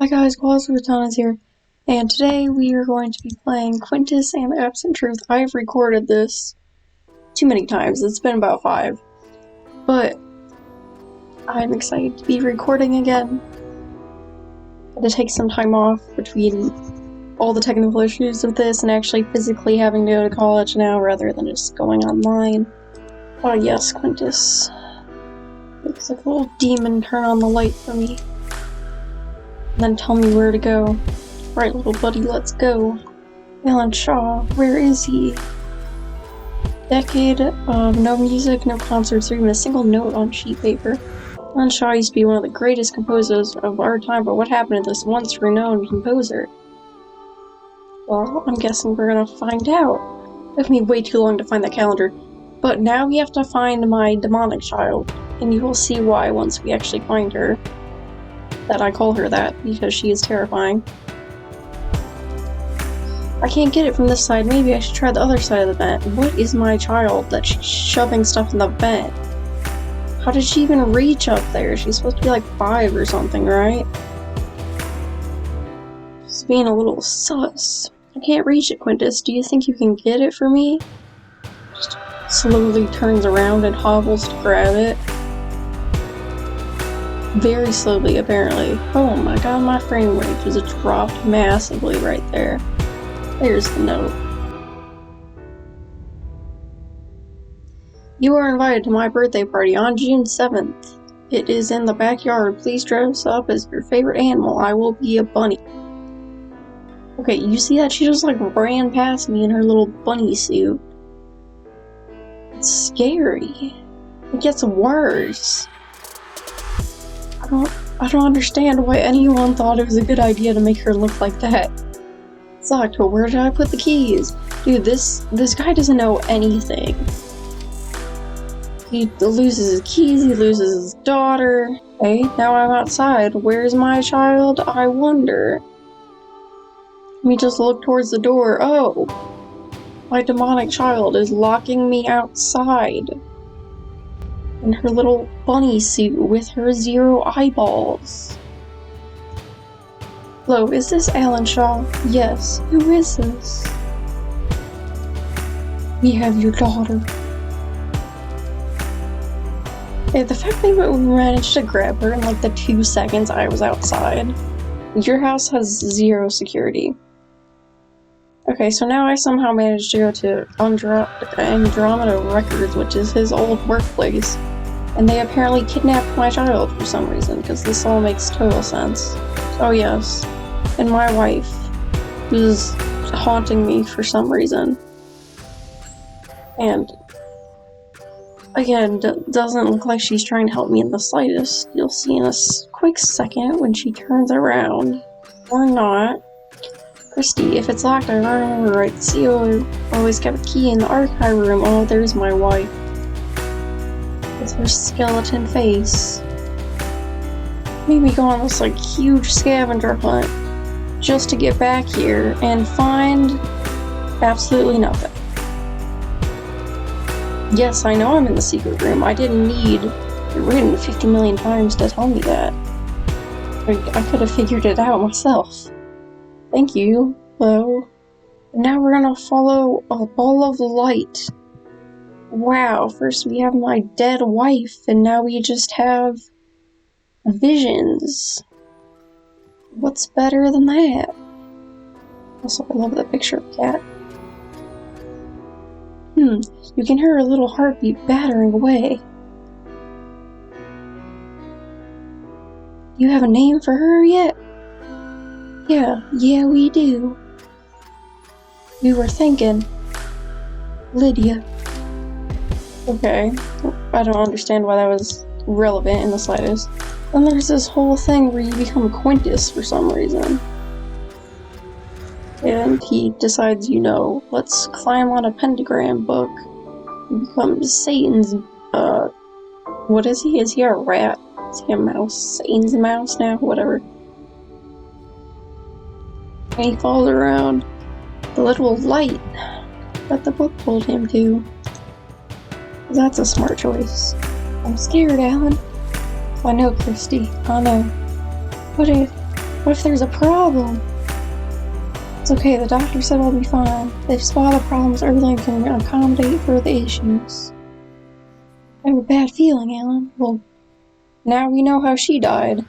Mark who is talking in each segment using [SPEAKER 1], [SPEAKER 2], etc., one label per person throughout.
[SPEAKER 1] Hi guys, Quintus is here, and today we are going to be playing Quintus and Absent Truth. I've recorded this too many times, it's been about 5, but I'm excited to be recording again. I had to take some time off between all the technical issues of this and actually physically having to go to college now rather than just going online. Oh yes, Quintus. Looks like a little demon. Turn on the light for me. And then tell me where to go. Right, little buddy, let's go. Alan Shaw, where is he? Decade of no music, no concerts, or even a single note on sheet paper. Alan Shaw used to be one of the greatest composers of our time, but what happened to this once renowned composer? Well, I'm guessing we're gonna find out. It took me way too long to find that calendar. But now we have to find my demonic child, and you will see why once we actually find her. That I call her that, because she is terrifying. I can't get it from this side, maybe I should try the other side of the vent. What is my child that she's shoving stuff in the vent? How did she even reach up there? She's supposed to be like 5 or something, right? She's being a little sus. I can't reach it, Quintus. Do you think you can get it for me? Just slowly turns around and hobbles to grab it. Very slowly, apparently. Oh my god, my frame rate just dropped massively right there. There's the note. You are invited to my birthday party on June 7th. It is in the backyard. Please dress up as your favorite animal. I will be a bunny. Okay, you see that? She just like ran past me in her little bunny suit. It's scary. It gets worse. I don't understand why anyone thought it was a good idea to make her look like that. Sucked, but where did I put the keys? Dude, this guy doesn't know anything. He loses his keys, he loses his daughter. Hey, now I'm outside. Where's my child? I wonder. Let me just look towards the door. Oh! My demonic child is locking me outside. In her little bunny suit with her 0 eyeballs. Hello, is this Alan Shaw? Yes. Who is this? We have your daughter. Hey, the fact that we managed to grab her in like the 2 seconds I was outside. Your house has 0 security. Okay, so now I somehow managed to go to Andromeda Records, which is his old workplace, and they apparently kidnapped my child for some reason, because this all makes total sense. Oh yes, and my wife, who's haunting me for some reason. And, again, doesn't look like she's trying to help me in the slightest. You'll see in a quick second when she turns around. Or not. Christy, if it's locked, I remember right. The CEO always kept a key in the archive room. Oh, there's my wife. With her skeleton face. Made me go on this, like, huge scavenger hunt just to get back here and find absolutely nothing. Yes, I know I'm in the secret room. I didn't need it written 50 million times to tell me that. I could have figured it out myself. Thank you, though. Now we're gonna follow a ball of light. Wow, first we have my dead wife, and now we just have visions. What's better than that? Also, I love the picture of a cat. You can hear her little heartbeat battering away. You have a name for her yet? Yeah, we do. We were thinking Lydia. Okay, I don't understand why that was relevant in the slightest. And there's this whole thing where you become Quintus for some reason. And he decides, let's climb on a pentagram book. He becomes Satan's, what is he? Is he a rat? Is he a mouse? Satan's a mouse now? Whatever. And he falls around the little light that the book pulled him to. That's a smart choice. I'm scared, Alan. I know, Christy. I know. What What if there's a problem? It's okay, the doctor said I'll be fine. They've spotted problems early and can accommodate for the issues. I have a bad feeling, Alan. Well, now we know how she died.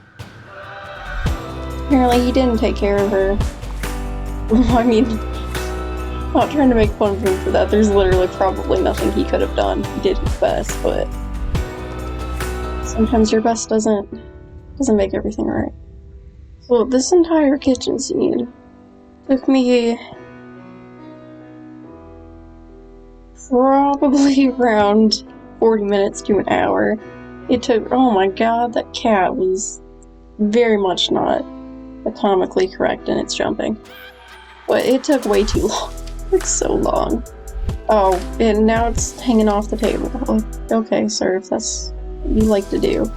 [SPEAKER 1] Apparently he didn't take care of her. I mean, I'm not trying to make fun of him for that. There's literally probably nothing he could have done. He did his best, but sometimes your best doesn't make everything right. So this entire kitchen scene took me probably around 40 minutes to an hour. It took, oh my god, that cat was very much not atomically correct in its jumping. But it took way too long. It's so long. Oh, and now it's hanging off the table. Okay, sir, if that's what you like to do.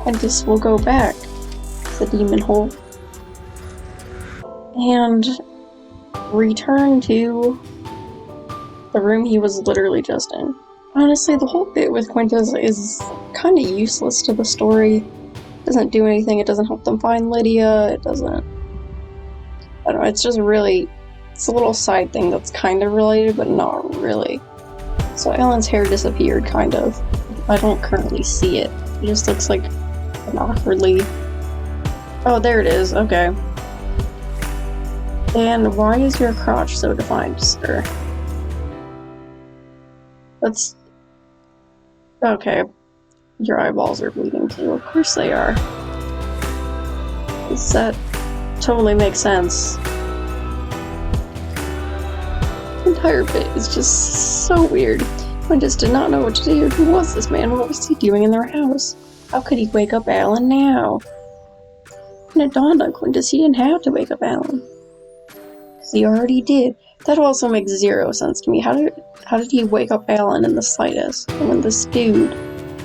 [SPEAKER 1] I just will go back to the demon hole and return to the room he was literally just in. Honestly, the whole bit with Quintus is kind of useless to the story. It doesn't do anything, it doesn't help them find Lydia, it doesn't... I don't know, it's just really... It's a little side thing that's kind of related, but not really. So Alan's hair disappeared, kind of. I don't currently see it. It just looks like an awkwardly... Oh, there it is, okay. And why is your crotch so defined, sir? That's... Okay. Your eyeballs are bleeding too. Of course they are. That totally makes sense. The entire bit is just so weird. Quintus did not know what to do. Who was this man? What was he doing in their house? How could he wake up Alan now? And it dawned on Quintus he didn't have to wake up Alan. Because he already did. That also makes zero sense to me. How did he wake up Alan in the slightest? And when this dude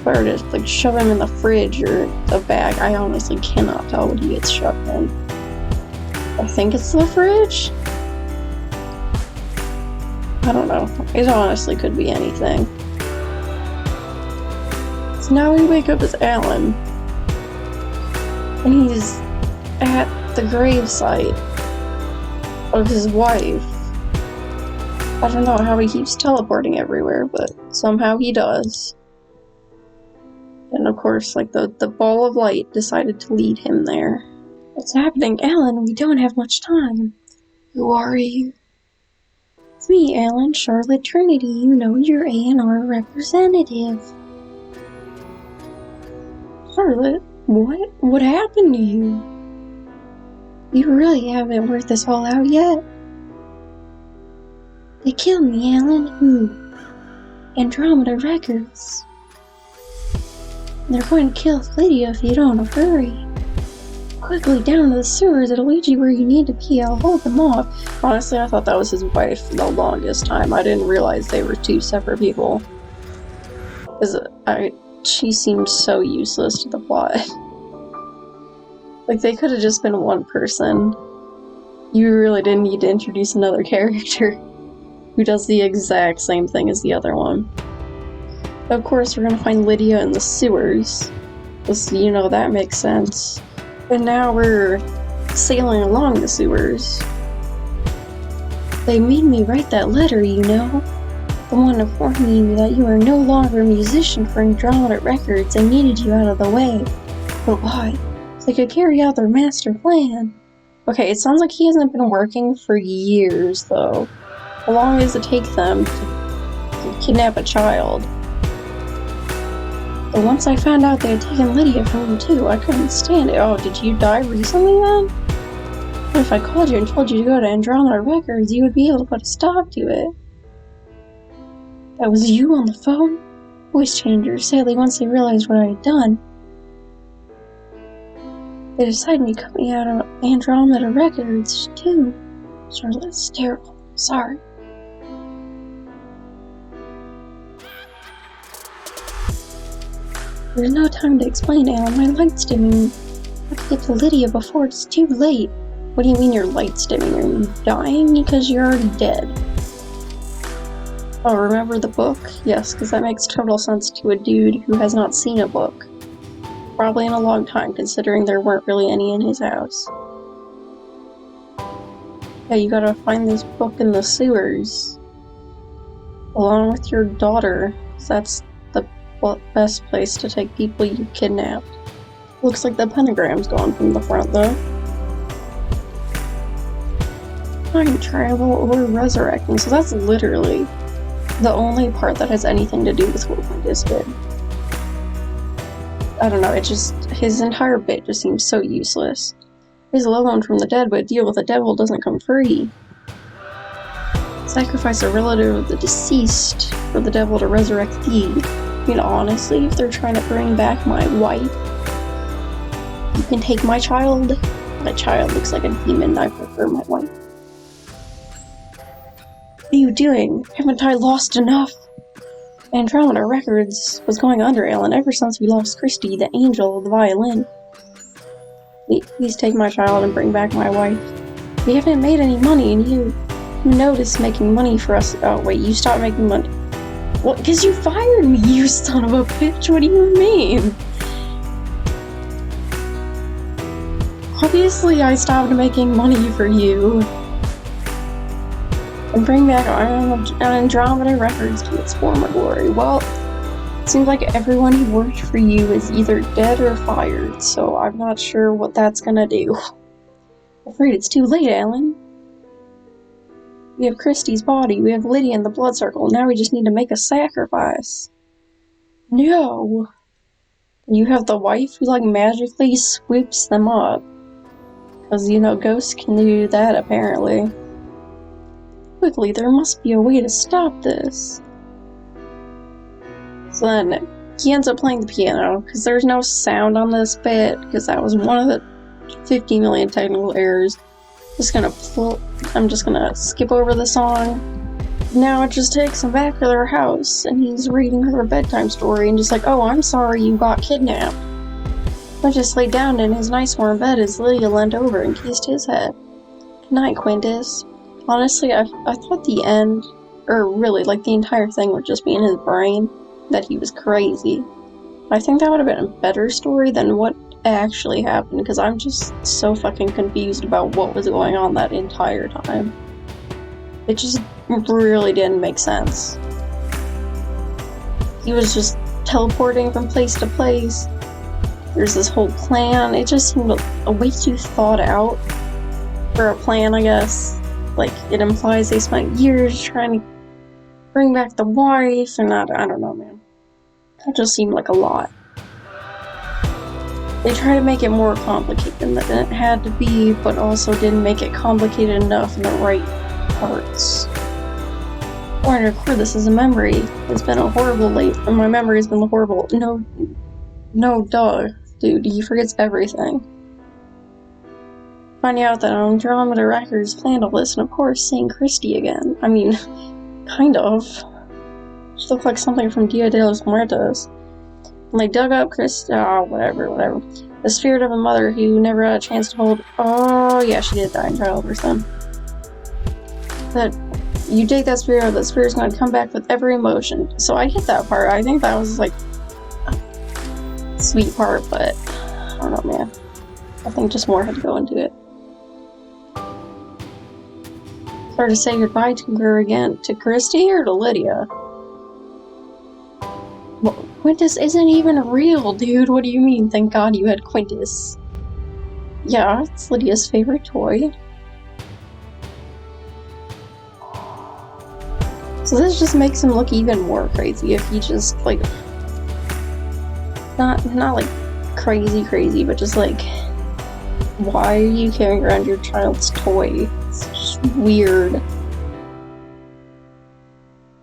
[SPEAKER 1] started to like shove him in the fridge or the bag, I honestly cannot tell what he gets shoved in. I think it's the fridge? I don't know. It honestly could be anything. So now we wake up as Alan. And he's at the gravesite of his wife. I don't know how he keeps teleporting everywhere, but somehow he does. And of course, like, the ball of light decided to lead him there. What's happening? Alan, we don't have much time. Who are you? It's me, Alan, Charlotte Trinity. You know, your A&R representative. Charlotte? What? What happened to you? You really haven't worked this all out yet. They killed me, Alan. Who? Andromeda Records. They're going to kill Lydia if you don't hurry. Quickly down to the sewers, it'll lead you where you need to be. I'll hold them off. Honestly, I thought that was his wife for the longest time. I didn't realize they were two separate people. She seemed so useless to the plot. Like, they could have just been one person. You really didn't need to introduce another character who does the exact same thing as the other one. Of course, we're gonna find Lydia in the sewers. Because, you know, that makes sense. And now we're sailing along the sewers. They made me write that letter, you know? The one informing me that you are no longer a musician for Andromeda Records and needed you out of the way. But why? So they could carry out their master plan. Okay, it sounds like he hasn't been working for years, though. How long does it take them to kidnap a child? But once I found out they had taken Lydia from him too, I couldn't stand it. Oh, did you die recently then? What if I called you and told you to go to Andromeda Records, you would be able to put a stop to it. That was you on the phone? Voice changer. Sadly, once they realized what I had done, they decided to cut me out of Andromeda Records too. Charlotte's terrible. Sorry. There's no time to explain, Alan. My light's dimming. I have to get to Lydia before it's too late. What do you mean your light's dimming? Are you dying? Because you're already dead. Oh, remember the book? Yes, because that makes total sense to a dude who has not seen a book. probably in a long time, considering there weren't really any in his house. Yeah, you gotta find this book in the sewers. Along with your daughter. That's the best place to take people you kidnapped. Looks like the pentagram's gone from the front, though. Time travel or resurrecting. So that's literally the only part that has anything to do with what Quintus did. I don't know, his entire bit just seems so useless. Raise a loved one from the dead, but deal with the devil doesn't come free. Sacrifice a relative of the deceased for the devil to resurrect thee. I mean, honestly, if they're trying to bring back my wife, you can take my child. My child looks like a demon. I prefer my wife. What are you doing? Haven't I lost enough? Andromeda Records was going under, Alan, ever since we lost Christy, the angel of the violin. Please take my child and bring back my wife. We haven't made any money, and you noticed making money for us. Oh, wait, you stopped making money. What? Because you fired me, you son of a bitch. What do you mean? Obviously, I stopped making money for you. And bring back Andromeda Records to its former glory. Well, it seems like everyone who worked for you is either dead or fired, so I'm not sure what that's gonna do. I'm afraid it's too late, Alan. We have Christy's body, we have Lydia in the blood circle, now we just need to make a sacrifice. No! You have the wife who, like, magically swoops them up. Because, you know, ghosts can do that, apparently. Quickly, there must be a way to stop this. So then, he ends up playing the piano, because there's no sound on this bit, because that was one of the 50 million technical errors. I'm just gonna skip over the song. Now it just takes him back to their house, and he's reading her a bedtime story, and just like, oh, I'm sorry you got kidnapped. Quintus laid down in his nice warm bed as Lydia leaned over and kissed his head. Good night, Quintus. Honestly, I thought the end, or really, like, the entire thing would just be in his brain, that he was crazy. I think that would have been a better story than what actually happened, because I'm just so fucking confused about what was going on that entire time. It just really didn't make sense. He was just teleporting from place to place. There's this whole plan. It just seemed a way too thought out for a plan, I guess. Like, it implies they spent years trying to bring back the wife, and I don't know, man. That just seemed like a lot. They try to make it more complicated than it had to be, but also didn't make it complicated enough in the right parts. I want to record this as a memory. It's been a horrible and my memory has been horrible. No, duh. Dude, he forgets everything. Finding out that Andromeda Records planned all this, and of course, seeing Christy again. I mean, kind of. She looked like something from Dia de los Muertos. And they dug up whatever. The spirit of a mother who never had a chance to hold. Oh, yeah, she did die in childbirth then. But you take that spirit's going to come back with every emotion. So I get that part. I think that was, like, a sweet part, but I don't know, man. I think just more had to go into it. Hard to say goodbye to her again. To Christy or to Lydia? Well, Quintus isn't even real, dude. What do you mean? Thank God you had Quintus. Yeah, it's Lydia's favorite toy. So this just makes him look even more crazy if he just, like, not like crazy, but just like, why are you carrying around your child's toy? It's just weird.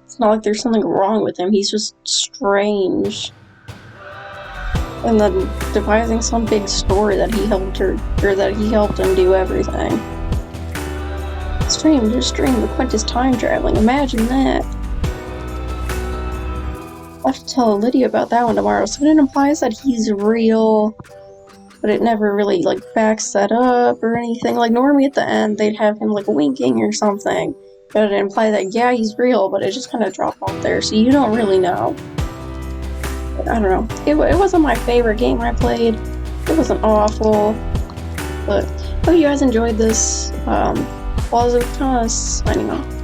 [SPEAKER 1] It's not like there's something wrong with him, he's just strange. And then devising some big story that he helped her, or that he helped him do everything. Just dream of Quintus time traveling, imagine that. I'll have to tell Lydia about that one tomorrow, so it implies that he's real, but it never really, like, backs that up or anything. Like, normally at the end, they'd have him, like, winking or something, but it implied that, yeah, he's real, but it just kind of dropped off there, so you don't really know. I don't know. It wasn't my favorite game I played. It wasn't awful, but hope you guys enjoyed this. Well, I was kind of signing off.